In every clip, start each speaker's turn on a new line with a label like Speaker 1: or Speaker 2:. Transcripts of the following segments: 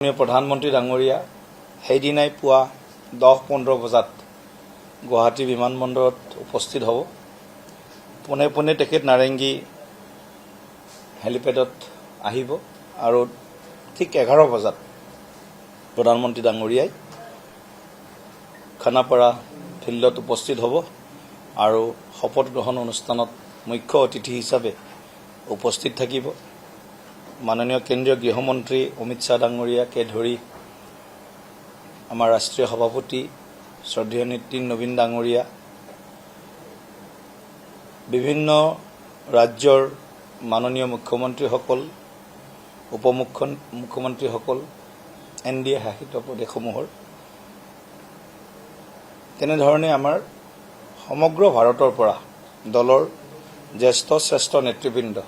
Speaker 1: প্ৰধানমন্ত্ৰী ডাঙৰীয়া সেইদিনাই পুৱা 10-15 বজাত গুৱাহাটী বিমানবন্দৰত উপস্থিত হ'ব। পোনে পোনে তেখেত নাৰেংগী হেলিপেডত আহিব আৰু ঠিক 11 বজাত প্ৰধানমন্ত্ৰী ডাঙৰীয়াই খানাপাৰা ফিল্ডত উপস্থিত হ'ব আৰু শপত গ্ৰহণ অনুষ্ঠানত মুখ্য অতিথি হিচাপে উপস্থিত থাকিব। মাননীয় কেন্দ্ৰীয় গৃহমন্ত্ৰী অমিত শ্বাহ ডাঙৰীয়াকে ধৰি আমাৰ ৰাষ্ট্ৰীয় সভাপতি শ্ৰদ্ধেয় নীতিন নবীন ডাঙৰীয়া, বিভিন্ন ৰাজ্যৰ মাননীয় মুখ্যমন্ত্ৰীসকল, উপমুখ্যমন্ত্ৰীসকল, NDA শাসিত প্ৰদেশসমূহৰ তেনেধৰণে আমাৰ সমগ্ৰ ভাৰতৰ পৰা দলৰ জ্যেষ্ঠ শ্ৰেষ্ঠ নেতৃবৃন্দ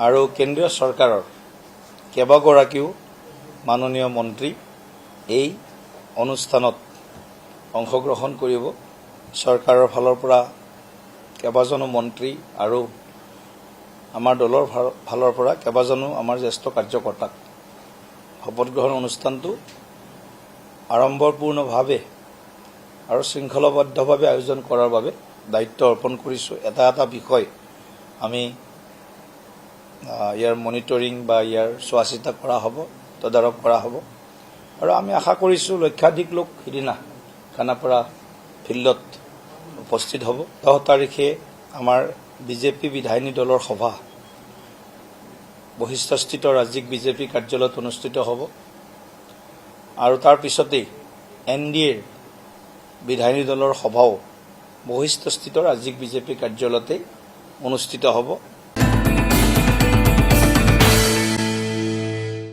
Speaker 1: আৰু কেন্দ্ৰীয় চৰকাৰৰ কেইবাগৰাকীও মাননীয় মন্ত্ৰী এই অনুষ্ঠানত অংশগ্ৰহণ কৰিব। চৰকাৰৰ ফালৰ পৰা কেইবাজনো মন্ত্ৰী আৰু আমাৰ দলৰ ফালৰ পৰা কেইবাজনো আমাৰ জ্যেষ্ঠ কাৰ্যকৰ্তাক শপত গ্ৰহণ অনুষ্ঠানটো আড়ম্বৰপূৰ্ণভাৱে আৰু শৃংখলাবদ্ধভাৱে আয়োজন কৰাৰ বাবে দায়িত্ব অৰ্পণ কৰিছোঁ। এটা বিষয় আমি ইয়াৰ মনিটৰিং বা ইয়াৰ চোৱা চিতা কৰা হ'ব, তদাৰক কৰা হ'ব আৰু আমি আশা কৰিছোঁ লক্ষাধিক লোক সিদিনা খানাপাৰা ফিল্ডত উপস্থিত হ'ব। 10 তাৰিখে আমাৰ বিজেপি বিধায়িনী দলৰ সভা বশিষ্ঠস্থিত ৰাজ্যিক বিজেপি কাৰ্যালয়ত অনুষ্ঠিত হ'ব আৰু তাৰ পিছতেই NDAৰ বিধায়িনী দলৰ সভাও বশিষ্ঠস্থিত ৰাজ্যিক বিজেপি কাৰ্যালয়তে অনুষ্ঠিত হ'ব।